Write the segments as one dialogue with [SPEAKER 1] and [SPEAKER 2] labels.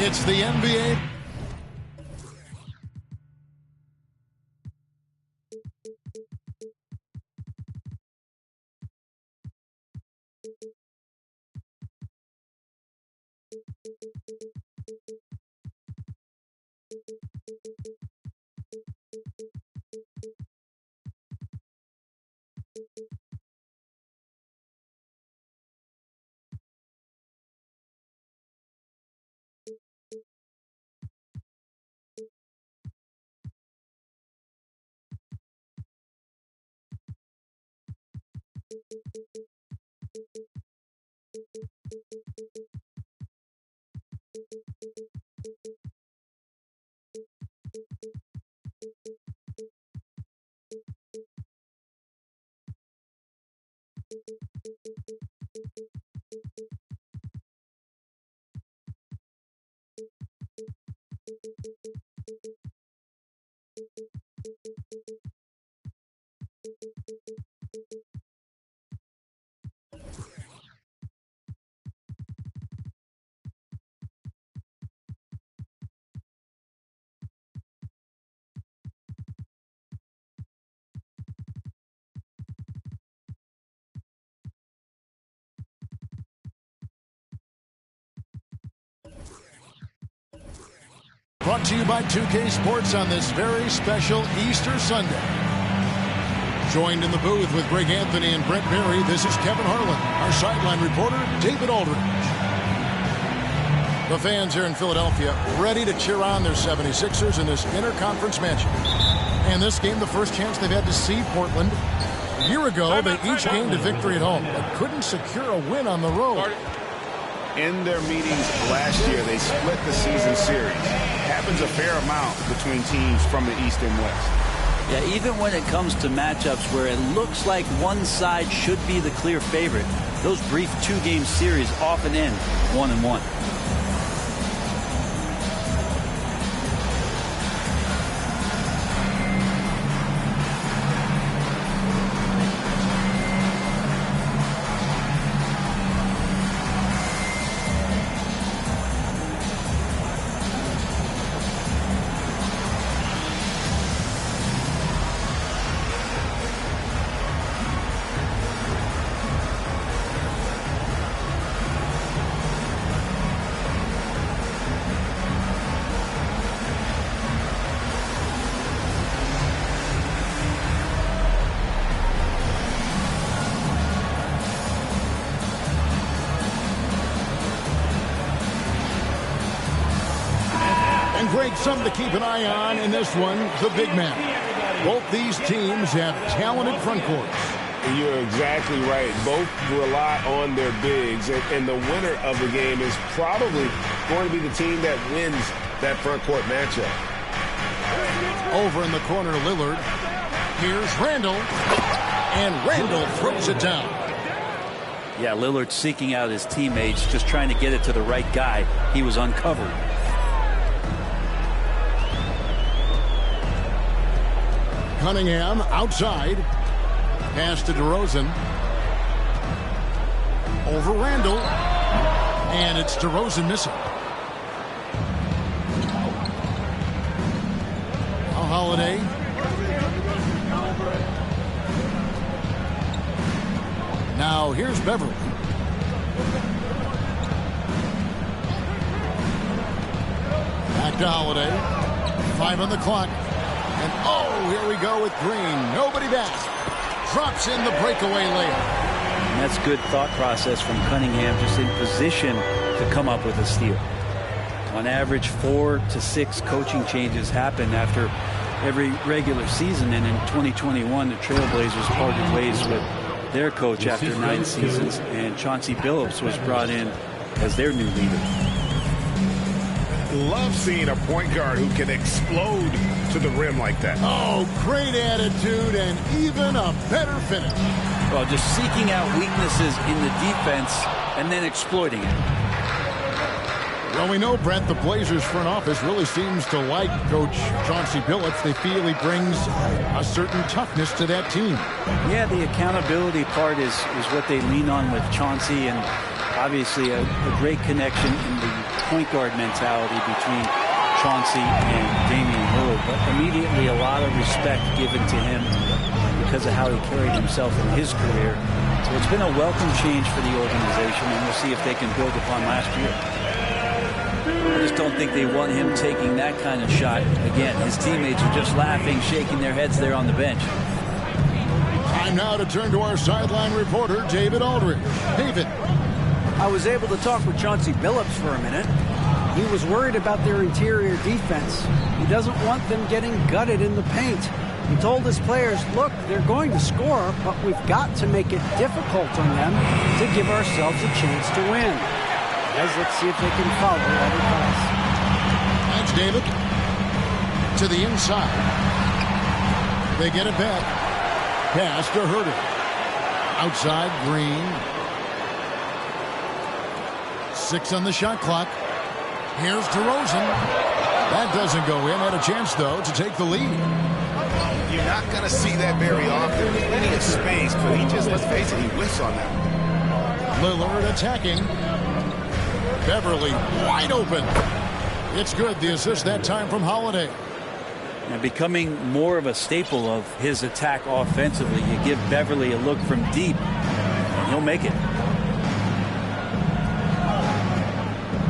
[SPEAKER 1] It's the NBA. Brought to you by 2K Sports on this very special Easter Sunday. Joined in the booth with Greg Anthony and Brent Berry, this is Kevin Harlan. Our sideline reporter, David Aldridge. The fans here in Philadelphia ready to cheer on their 76ers in this interconference matchup. And this game, the first chance they've had to see Portland. A year ago, they each gained a victory at home, but couldn't secure a win on the road.
[SPEAKER 2] In their meetings last year, they split the season series. Happens a fair amount between teams from the East and West.
[SPEAKER 3] Yeah, even when it comes to matchups where it looks like one side should be the clear favorite, those brief two-game series often end 1-1.
[SPEAKER 1] Great, something to keep an eye on in this one, the big man. Both these teams have talented front courts.
[SPEAKER 2] You're exactly right. Both rely on their bigs, and the winner of the game is probably going to be the team that wins that front court matchup.
[SPEAKER 1] Over in the corner, Lillard. Here's Randall, and Randall throws it down.
[SPEAKER 3] Yeah, Lillard seeking out his teammates, just trying to get it to the right guy. He was uncovered.
[SPEAKER 1] Cunningham outside. Pass to DeRozan. Over Randall. And it's DeRozan missing. Holiday. Now here's Beverly. Back to Holiday. 5 on the clock. And oh, here we go with Green. Nobody back. Drops in the breakaway layup.
[SPEAKER 3] And that's good thought process from Cunningham, just in position to come up with a steal. On average, 4 to 6 coaching changes happen after every regular season. And in 2021, the Trailblazers parted ways with their coach after 9 seasons. And Chauncey Billups was brought in as their new leader.
[SPEAKER 2] Love seeing a point guard who can explode to the rim like that.
[SPEAKER 1] Oh, great attitude and even a better finish.
[SPEAKER 3] Well, just seeking out weaknesses in the defense and then exploiting it.
[SPEAKER 1] Well, we know, Brent, the Blazers front office really seems to like Coach Chauncey Billups. They feel he brings a certain toughness to that team.
[SPEAKER 3] Yeah, the accountability part is what they lean on with Chauncey, and obviously a great connection in the point guard mentality between Chauncey and Damian Lillard. But immediately a lot of respect given to him because of how he carried himself in his career. So it's been a welcome change for the organization, and we'll see if they can build upon last year. I just don't think they want him taking that kind of shot. Again, his teammates are just laughing, shaking their heads there on the bench.
[SPEAKER 1] Time now to turn to our sideline reporter, David Aldridge. David.
[SPEAKER 4] I was able to talk with Chauncey Billups for a minute. He was worried about their interior defense. He doesn't want them getting gutted in the paint. He told his players, look, they're going to score, but we've got to make it difficult on them to give ourselves a chance to win. Let's see if they can follow every pass.
[SPEAKER 1] Thanks, David. To the inside. They get it back. Pass to Herter. Outside, Green. 6 on the shot clock. Here's DeRozan. That doesn't go in. Had a chance, though, to take the lead.
[SPEAKER 5] You're not going to see that very often. Plenty of space, but he just, let's face it, he whiffs on that.
[SPEAKER 1] Lillard attacking. Beverly wide open. It's good. The assist that time from Holiday.
[SPEAKER 3] And becoming more of a staple of his attack offensively, you give Beverly a look from deep, and he'll make it.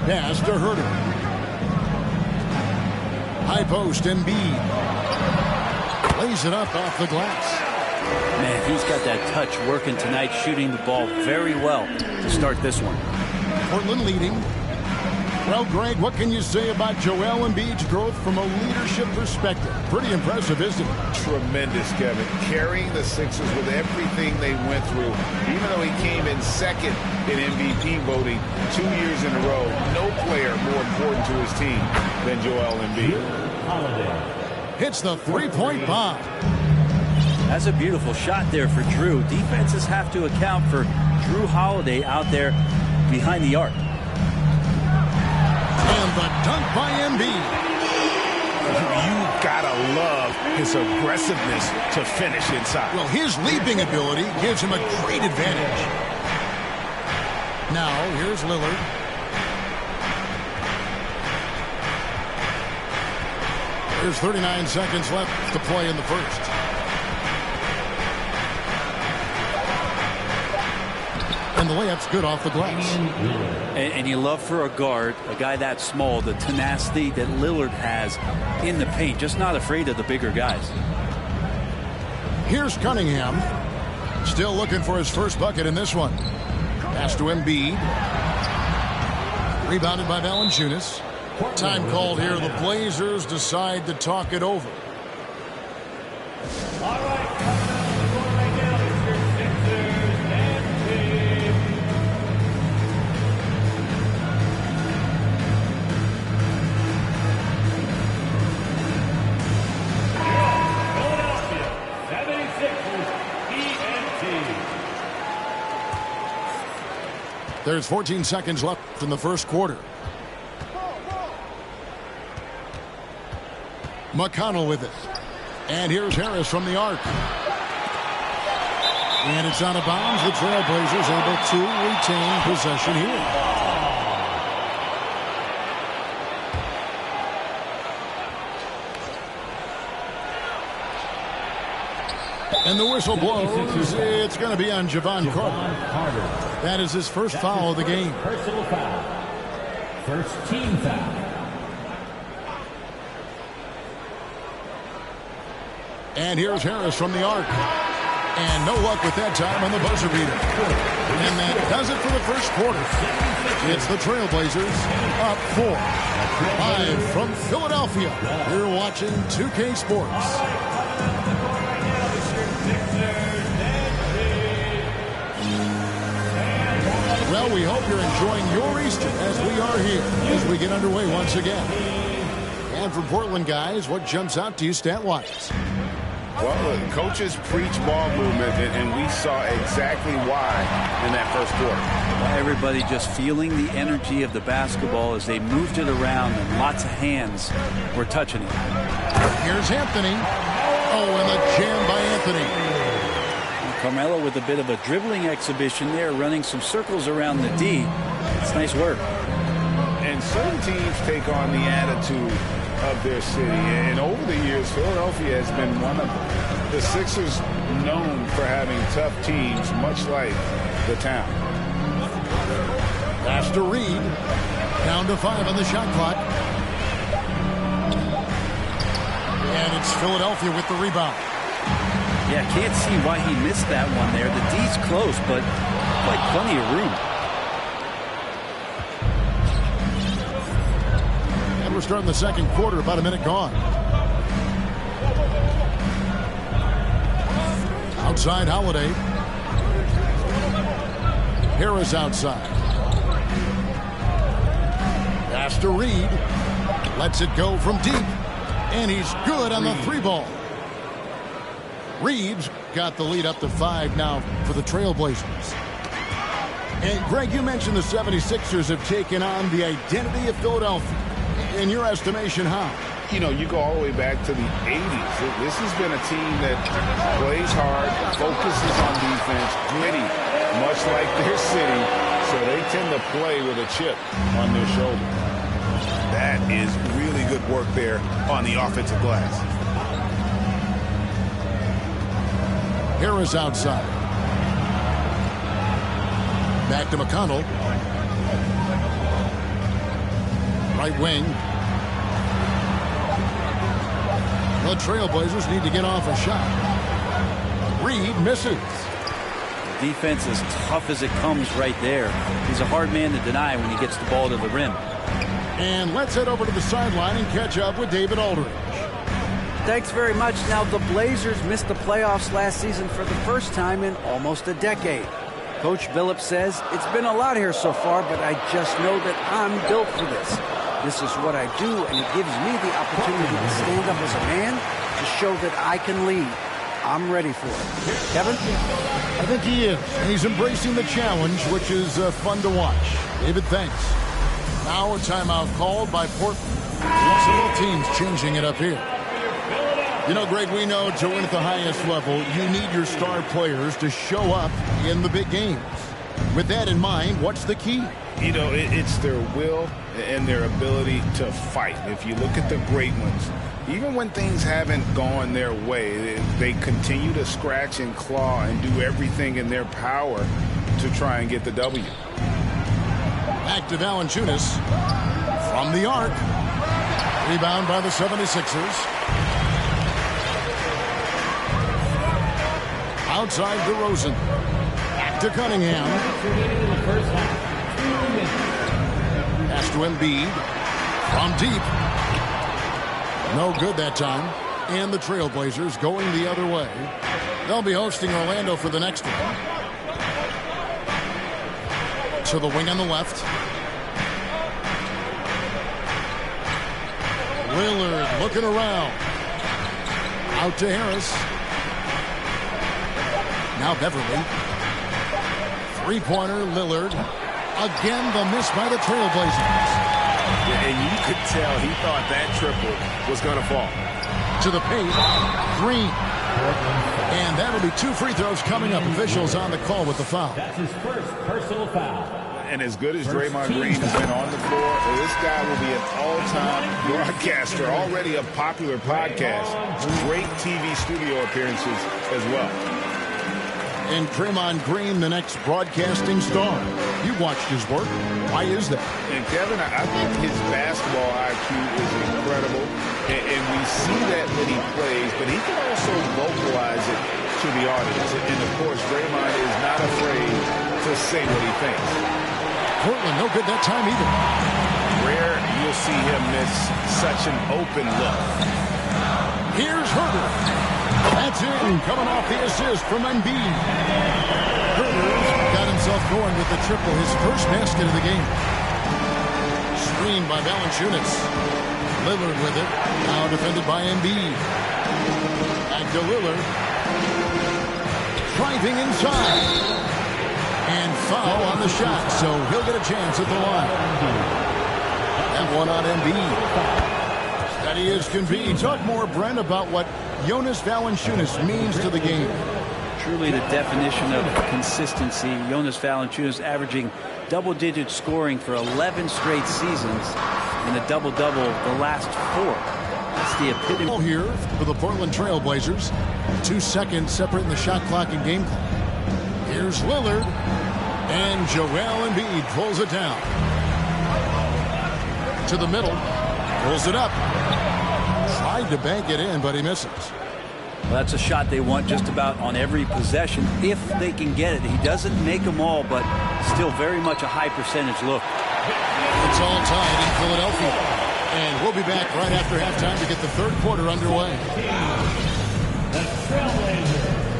[SPEAKER 1] Pass to Herter. High post, Embiid. Lays it up off the glass.
[SPEAKER 3] Man, he's got that touch working tonight, shooting the ball very well to start this one.
[SPEAKER 1] Portland leading. Well, Greg, what can you say about Joel Embiid's growth from a leadership perspective? Pretty impressive, isn't it?
[SPEAKER 5] Tremendous, Kevin. Carrying the Sixers with everything they went through. Even though he came in second in MVP voting 2 years in a row, no player more important to his team than Joel Embiid.
[SPEAKER 6] Holiday
[SPEAKER 1] hits the three-point bomb.
[SPEAKER 3] That's a beautiful shot there for Drew. Defenses have to account for Drew Holiday out there behind the arc.
[SPEAKER 1] And the dunk by Embiid.
[SPEAKER 5] You gotta love his aggressiveness to finish inside.
[SPEAKER 1] Well, his leaping ability gives him a great advantage. Now, here's Lillard. There's 39 seconds left to play in the first. And the layup's good off the glass.
[SPEAKER 3] And you love for a guard, a guy that small, the tenacity that Lillard has in the paint, just not afraid of the bigger guys.
[SPEAKER 1] Here's Cunningham. Still looking for his first bucket in this one. Pass to Embiid. Rebounded by Valanciunas. Time called here. The Blazers decide to talk it over.
[SPEAKER 6] All right, coming up the floor right now is your Sixers and team. Philadelphia 76ers ENT.
[SPEAKER 1] There's 14 seconds left in the first quarter. McConnell with it. And here's Harris from the arc. And it's out of bounds. The Trailblazers able to retain possession here. And the whistle blows. It's going to be on Javon Carter. That is his first foul of the game.
[SPEAKER 6] Personal foul. First team foul.
[SPEAKER 1] And here's Harris from the arc. And no luck with that time on the buzzer beater. And that does it for the first quarter. It's the Trailblazers up 4. Live from Philadelphia. You're watching 2K Sports. Well, we hope you're enjoying your Easter as we are here as we get underway once again. And from Portland, guys, what jumps out to you stat-wise?
[SPEAKER 5] Well, the coaches preach ball movement, and we saw exactly why in that first quarter.
[SPEAKER 3] Everybody just feeling the energy of the basketball as they moved it around, and lots of hands were touching it.
[SPEAKER 1] Here's Anthony. Oh, and the jam by Anthony.
[SPEAKER 3] Carmelo with a bit of a dribbling exhibition there, running some circles around the D. It's nice work.
[SPEAKER 5] And certain teams take on the attitude of their city, and over the years Philadelphia has been one of them. The Sixers known for having tough teams, much like the town.
[SPEAKER 1] Pass to Reed. Down to 5 on the shot clock. And it's Philadelphia with the rebound.
[SPEAKER 3] Yeah, can't see why he missed that one there. The D's close, but like plenty of room.
[SPEAKER 1] We're starting the second quarter, about a minute gone. Outside Holiday. Harris outside. Pass to Reed. Lets it go from deep. And he's good on the 3-ball. Reed's got the lead up to 5 now for the Trailblazers. And Greg, you mentioned the 76ers have taken on the identity of Philadelphia. In your estimation, how?
[SPEAKER 5] You know, you go all the way back to the 80s. This has been a team that plays hard, focuses on defense, gritty, much like their city, so they tend to play with a chip on their shoulder. That is really good work there on the offensive glass.
[SPEAKER 1] Harris outside. Back to McConnell. Right wing. The Trailblazers need to get off a shot. Reed misses.
[SPEAKER 3] Defense as tough as it comes right there. He's a hard man to deny when he gets the ball to the rim.
[SPEAKER 1] And let's head over to the sideline and catch up with David Aldridge.
[SPEAKER 4] Thanks very much. Now, the Blazers missed the playoffs last season for the first time in almost a decade. Coach Billups says, it's been a lot here so far, but I just know that I'm built for this. This is what I do, and it gives me the opportunity to stand up as a man to show that I can lead. I'm ready for it. Kevin?
[SPEAKER 1] I think he is. And he's embracing the challenge, which is fun to watch. David, thanks. Now a timeout called by Portland. Several teams changing it up here. You know, Greg, we know to win at the highest level, you need your star players to show up in the big games. With that in mind, what's the key?
[SPEAKER 5] You know, it's their will and their ability to fight. If you look at the great ones, even when things haven't gone their way, they continue to scratch and claw and do everything in their power to try and get the W.
[SPEAKER 1] Back to Valanciunas from the arc. Rebound by the 76ers. Outside DeRozan. Back to Cunningham. Pass to Embiid. From deep. No good that time. And the Trailblazers going the other way. They'll be hosting Orlando for the next one. To the wing on the left. Lillard looking around. Out to Harris. Now Beverly. Three-pointer, Lillard. Again, the miss by the Trailblazers.
[SPEAKER 2] Yeah, and you could tell he thought that triple was going to fall.
[SPEAKER 1] To the paint, Green. And that'll be 2 free throws coming up. Officials on the call with the foul.
[SPEAKER 6] That's his first personal foul.
[SPEAKER 5] And as good as Draymond Green has been on the floor, this guy will be an all-time broadcaster, already a popular podcast. Great TV studio appearances as well.
[SPEAKER 1] And Draymond Green, the next broadcasting star. You watched his work. Why is that?
[SPEAKER 5] And Kevin, I think his basketball IQ is incredible. And we see that when he plays, but he can also vocalize it to the audience. And of course, Draymond is not afraid to say what he thinks.
[SPEAKER 1] Portland, no good that time either.
[SPEAKER 5] Rare you'll see him miss such an open look.
[SPEAKER 1] Here's Herder. That's in, coming off the assist from Embiid. Herder's got himself going with the triple, his first basket of the game. Screened by Valanciunas. Lillard with it, now defended by Embiid. Back to Lillard. Driving inside. And foul on the shot, so he'll get a chance at the line. That one on Embiid. Steady as can be. Talk more, Brent, about what Jonas Valanciunas means to the game.
[SPEAKER 3] Truly the definition of consistency. Jonas Valanciunas averaging double-digit scoring for 11 straight seasons and a double-double the last 4. That's the epitome.
[SPEAKER 1] Here for the Portland Trail Blazers. 2 seconds separating the shot clock and game clock. Here's Lillard. And Joel Embiid pulls it down. To the middle. Pulls it up. Tried to bank it in, but he misses.
[SPEAKER 3] Well, that's a shot they want just about on every possession if they can get it. He doesn't make them all, but still very much a high percentage look.
[SPEAKER 1] It's all tied in Philadelphia. And we'll be back right after halftime to get the third quarter underway.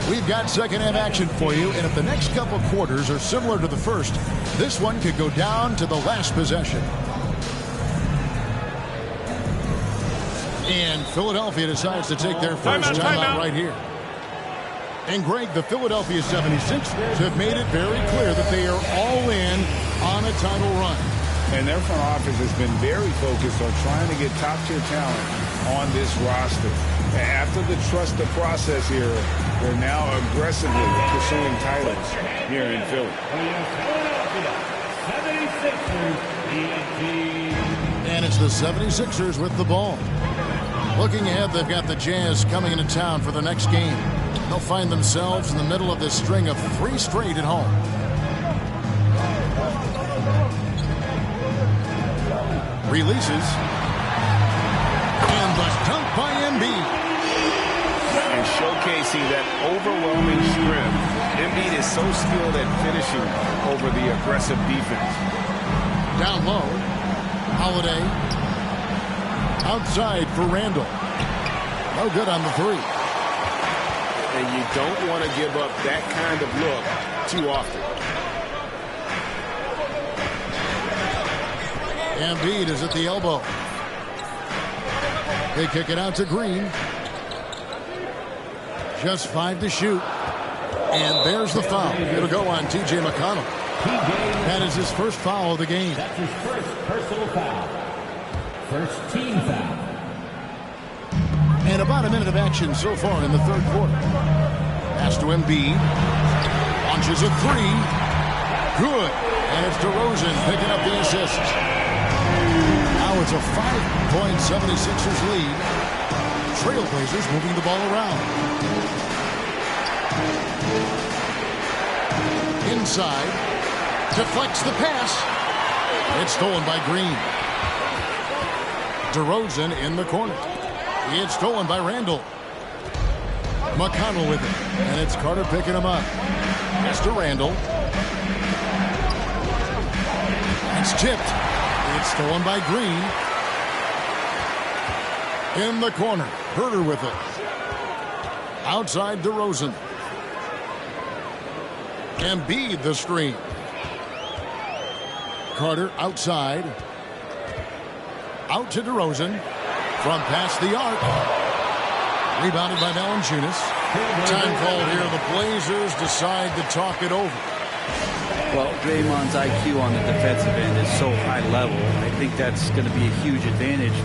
[SPEAKER 1] We've got second half action for you, and if the next couple quarters are similar to the first, this one could go down to the last possession. And Philadelphia decides to take their first timeout right here. And Greg, the Philadelphia 76ers have made it very clear that they are all in on a title run.
[SPEAKER 5] And their front office has been very focused on trying to get top-tier talent on this roster. After the trust the process era, they're now aggressively pursuing titles here in Philly.
[SPEAKER 1] And it's the 76ers with the ball. Looking ahead, they've got the Jazz coming into town for the next game. They'll find themselves in the middle of this string of 3 straight at home. Releases. And the dunk by Embiid.
[SPEAKER 2] And showcasing that overwhelming strength. Embiid is so skilled at finishing over the aggressive defense.
[SPEAKER 1] Down low. Holiday. Outside for Randall. No good on the 3.
[SPEAKER 2] And you don't want to give up that kind of look too often.
[SPEAKER 1] Embiid is at the elbow. They kick it out to Green. Just 5 to shoot. And there's the foul. It'll go on T.J. McConnell. That is his first foul of the game.
[SPEAKER 6] That's his first personal foul. First team foul.
[SPEAKER 1] And about a minute of action so far in the third quarter. Pass to Embiid. Launches a 3. Good. And it's DeRozan picking up the assist. Now it's a 5-point 76ers lead. Trailblazers moving the ball around. Inside. Deflects the pass. It's stolen by Green. DeRozan in the corner. It's stolen by Randall. McConnell with it. And it's Carter picking him up. Pass to Randall. It's tipped. It's stolen by Green. In the corner. Herter with it. Outside DeRozan. Embiid the screen. Carter outside. Out to DeRozan. From past the arc. Rebounded by Valanciunas. Time called here. The Blazers decide to talk it over.
[SPEAKER 3] Well, Draymond's IQ on the defensive end is so high level. I think that's going to be a huge advantage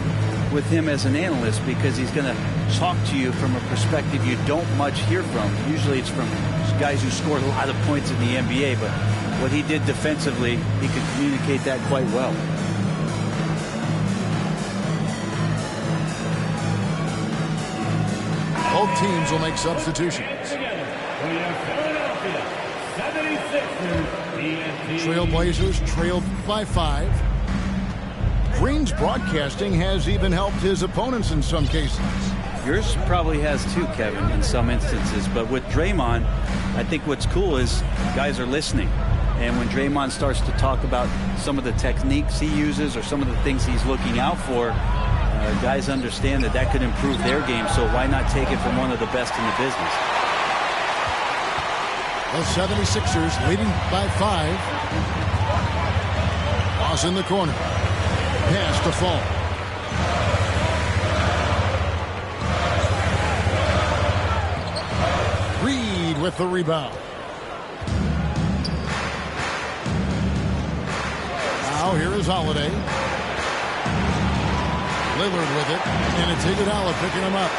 [SPEAKER 3] with him as an analyst because he's going to talk to you from a perspective you don't much hear from. Usually it's from guys who scored a lot of points in the NBA, but what he did defensively, he could communicate that quite well.
[SPEAKER 1] Both teams will make substitutions. Trailblazers trailed by 5. Green's broadcasting has even helped his opponents in some cases.
[SPEAKER 3] Yours probably has too, Kevin, in some instances. But with Draymond, I think what's cool is guys are listening. And when Draymond starts to talk about some of the techniques he uses or some of the things he's looking out for, guys understand that that could improve their game. So why not take it from one of the best in the business?
[SPEAKER 1] The 76ers leading by 5. Ross in the corner. Pass to Fall. Reed with the rebound. Now here is Holiday. Lillard with it. And it's Iguodala picking him up.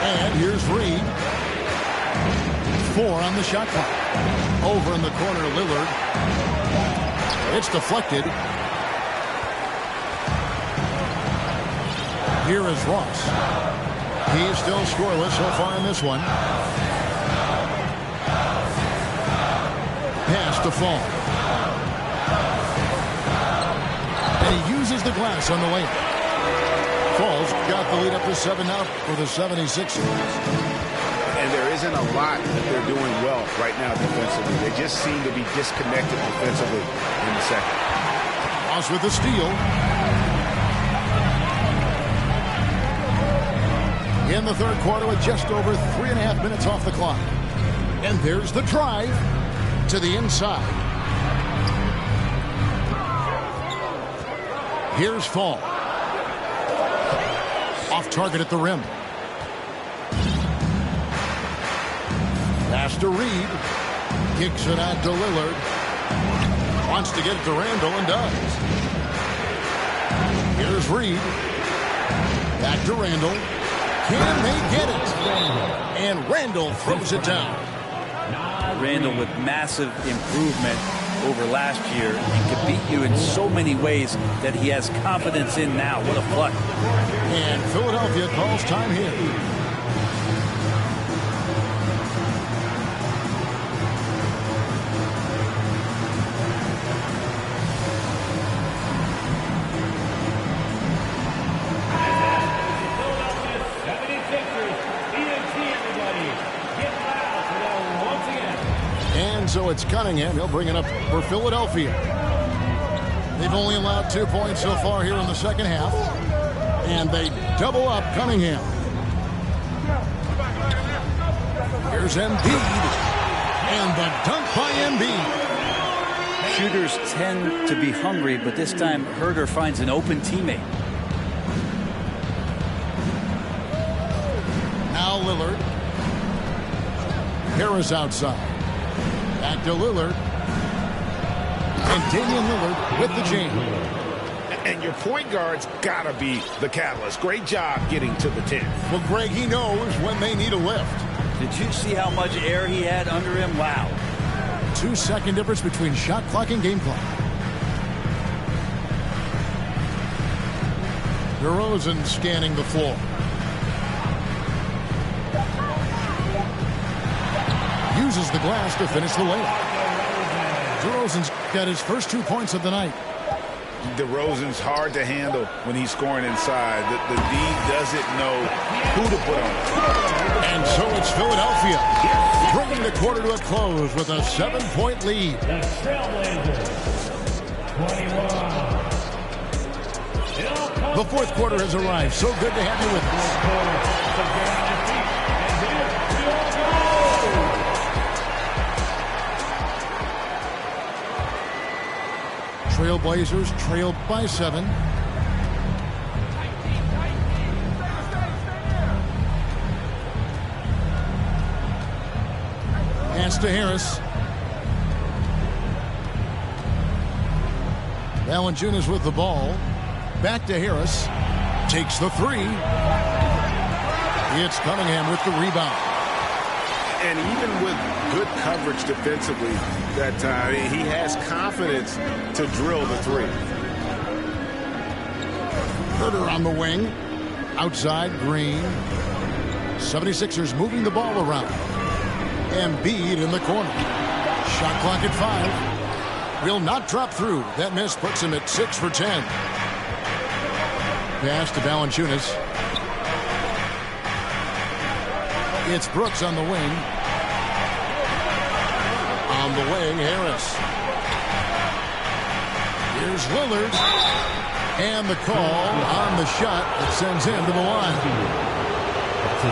[SPEAKER 1] And here's Reed. 4 on the shot clock. Over in the corner, Lillard. It's deflected. Here is Ross. He's still scoreless so far in this one. Pass to Fall. And he uses the glass on the layup. Fall's got the lead up to 7 now for the 76ers.
[SPEAKER 5] And there isn't a lot that they're doing well right now defensively. They just seem to be disconnected defensively in the second.
[SPEAKER 1] Ross with the steal. In the third quarter with just over 3.5 minutes off the clock. And there's the drive to the inside. Here's Fall. Off target at the rim. Pass to Reed. Kicks it out to Lillard. Wants to get it to Randall and does. Here's Reed. Back to Randall. Can they get it? And Randall throws it down.
[SPEAKER 3] Randall with massive improvement over last year and can beat you in so many ways that he has confidence in now. What a pluck.
[SPEAKER 1] And Philadelphia calls time here. So it's Cunningham. He'll bring it up for Philadelphia. They've only allowed 2 points so far here in the second half. And they double up Cunningham. Here's Embiid. And the dunk by Embiid.
[SPEAKER 3] Shooters tend to be hungry, but this time Herter finds an open teammate.
[SPEAKER 1] Now Lillard. Harris outside. Back to Lillard. And Damian Lillard with the jam.
[SPEAKER 5] And your point guard's got to be the catalyst. Great job getting to the 10.
[SPEAKER 1] Well, Greg, he knows when they need a lift.
[SPEAKER 3] Did you see how much air he had under him? Wow.
[SPEAKER 1] 2-second difference between shot clock and game clock. DeRozan scanning the floor. Uses the glass to finish the layup. DeRozan's got his first 2 points of the night.
[SPEAKER 5] DeRozan's hard to handle when he's scoring inside. The D doesn't know who to put on.
[SPEAKER 1] And so it's Philadelphia bringing the quarter to a close with a 7-point lead.
[SPEAKER 6] The Trailblazers, 21.
[SPEAKER 1] The fourth quarter has arrived. So good to have you with us. Trailblazers trailed by 7. Pass to Harris. Valanciunas with the ball. Back to Harris. Takes the 3. It's Cunningham with the rebound.
[SPEAKER 5] And even with good coverage defensively that time, he has confidence to drill the 3.
[SPEAKER 1] Herter on the wing. Outside, Green. 76ers moving the ball around. Embiid in the corner. Shot clock at 5. Will not drop through. That miss puts him at 6 for 10. Pass to Valanciunas. It's Brooks on the wing. On the wing, Harris. Here's Lillard. And the call on the shot that sends him to the line.
[SPEAKER 5] The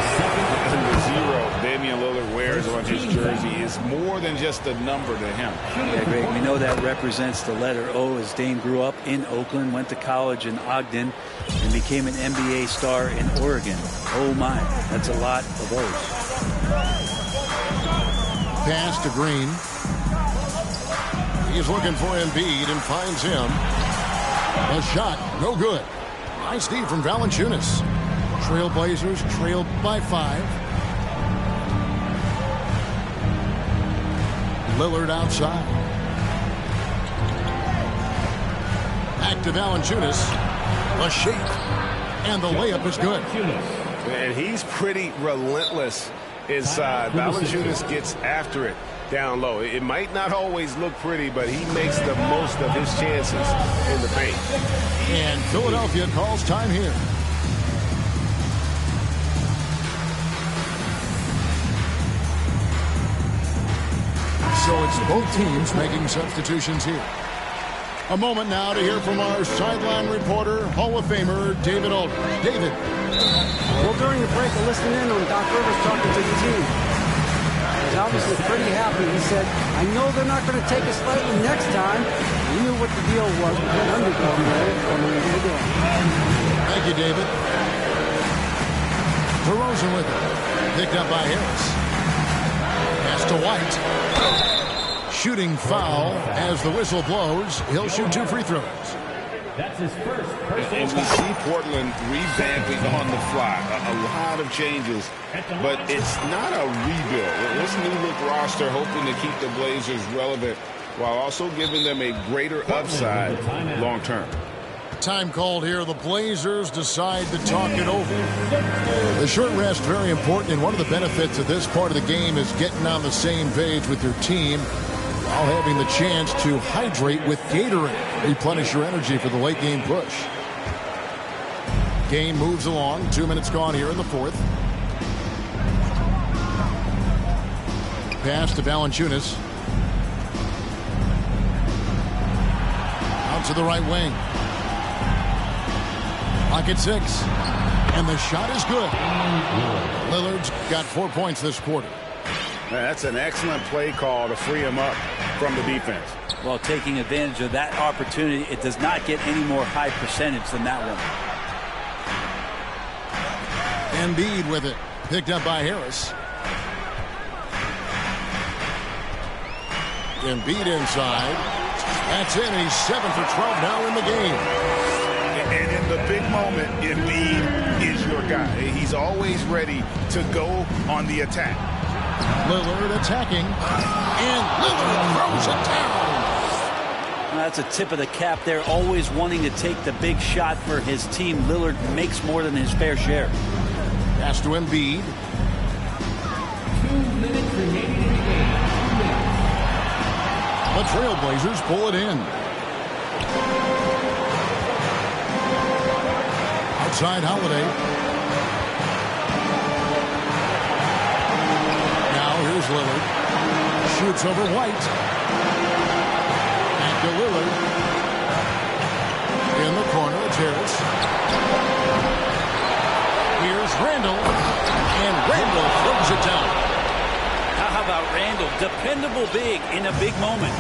[SPEAKER 5] 0 Damian Lillard wears on his jersey is more than just a number to him.
[SPEAKER 3] Yeah, Greg, we know that represents the letter O, as Dame grew up in Oakland, went to college in Ogden, and became an NBA star in Oregon. Oh my, that's a lot of O's.
[SPEAKER 1] Pass to Green. He's looking for Embiid and finds him. A shot, no good. Nice D from Valanciunas. Trailblazers trailed by 5. Lillard outside. Back to Valanciunas. A shake. And the layup is good.
[SPEAKER 2] And he's pretty relentless inside. Valanciunas gets after it down low. It might not always look pretty, but he makes the most of his chances in the paint.
[SPEAKER 1] And Philadelphia calls time here. So it's both teams making substitutions here. A moment now to hear from our sideline reporter, Hall of Famer David Aldridge. David.
[SPEAKER 4] Well, during the break, I listened in on Doc Rivers talking to the team. He was obviously pretty happy. He said, I know they're not going to take us lightly next time. He knew what the deal was with that underdog role coming into the game.
[SPEAKER 1] Thank you, David. DeRozan with it. Picked up by Harris. Pass to White. Shooting foul as the whistle blows. He'll shoot 2 free throws.
[SPEAKER 6] That's his first personal
[SPEAKER 5] And we
[SPEAKER 6] foul.
[SPEAKER 5] see Portland revamping on the fly. A lot of changes, but it's not a rebuild. This new look roster hoping to keep the Blazers relevant while also giving them a greater upside long term.
[SPEAKER 1] Time called here. The Blazers decide to talk it over. The short rest, very important, and one of the benefits of this part of the game is getting on the same page with your team while having the chance to hydrate with Gatorade. Replenish your energy for the late game push. Game moves along. 2 minutes gone here in the 4th. Pass to Valanciunas. Out to the right wing. Pocket 6. And the shot is good. Lillard's got 4 points this quarter.
[SPEAKER 5] That's an excellent play call to free him up from the defense.
[SPEAKER 3] Well, taking advantage of that opportunity, it does not get any more high percentage than that one.
[SPEAKER 1] Embiid with it. Picked up by Harris. Embiid inside. That's in. He's 7 for 12 now in the game.
[SPEAKER 5] And in the big moment, Embiid is your guy. He's always ready to go on the attack.
[SPEAKER 1] Lillard attacking. And Lillard throws it down.
[SPEAKER 3] That's a tip of the cap there, always wanting to take the big shot for his team. Lillard makes more than his fair share.
[SPEAKER 1] Pass to Embiid.
[SPEAKER 6] 2 minutes remaining in the game.
[SPEAKER 1] The Trailblazers pull it in. Outside Holiday. Now here's Lillard. Shoots over White. Back to Lillard. In the corner, it's Harris. Here's Randall. And Randall throws it down.
[SPEAKER 3] How about Randall? Dependable big in a big moment.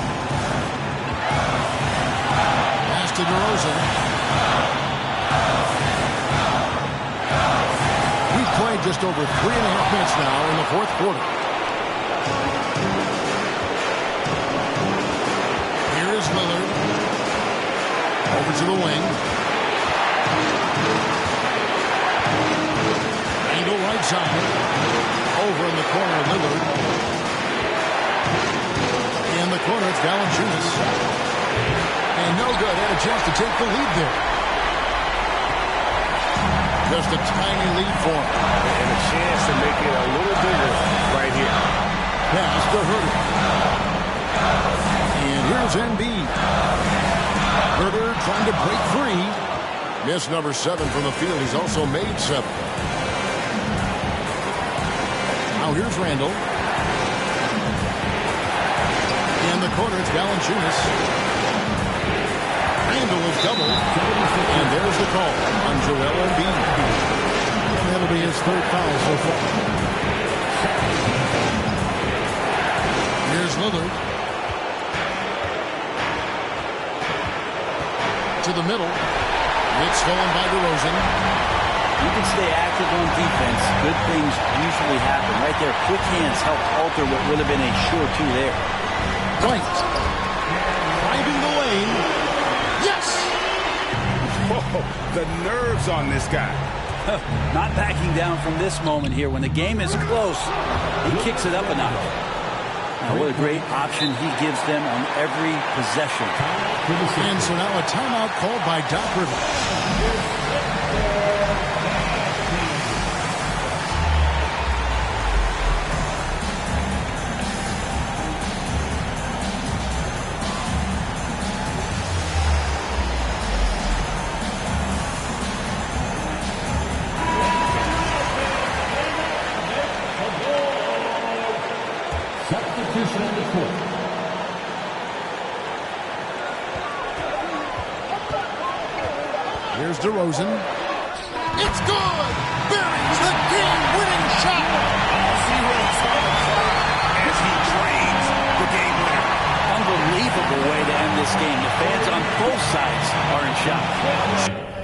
[SPEAKER 1] Pass to DeRozan. We've played just over 3.5 minutes now in the 4th quarter. Here is Lillard. Over to the wing. Angle right side. Over in the corner, Lillard. In the corner, it's Valanciunas. And no good. Had a chance to take the lead there. Just a tiny lead for him.
[SPEAKER 2] And a chance to make it a little bigger right here.
[SPEAKER 1] Pass to Herter. And here's Embiid. Herter trying to break free. Missed number 7 from the field. He's also made 7. Now here's Randall. In the corner, it's Valanciunas. Randall is doubled. And there's the call on Joel Embiid. That'll be his 3rd foul so far. Lillard. To the middle. It's stolen by DeRozan.
[SPEAKER 3] You can stay active on defense. Good things usually happen. Right there, quick hands help alter what would have been a sure two there.
[SPEAKER 1] White. Driving the lane. Yes!
[SPEAKER 2] Whoa, the nerves on this guy.
[SPEAKER 3] Not backing down from this moment here. When the game is close, he kicks it up a notch. What a great option he gives them on every possession.
[SPEAKER 1] And so now a timeout called by Doc Rivers.
[SPEAKER 6] Substitution on the court.
[SPEAKER 1] Here's DeRozan. It's good! Buries the game-winning shot!
[SPEAKER 2] See where he's starting as he drains the game winner.
[SPEAKER 3] Unbelievable way to end this game. The fans on both sides are in shock.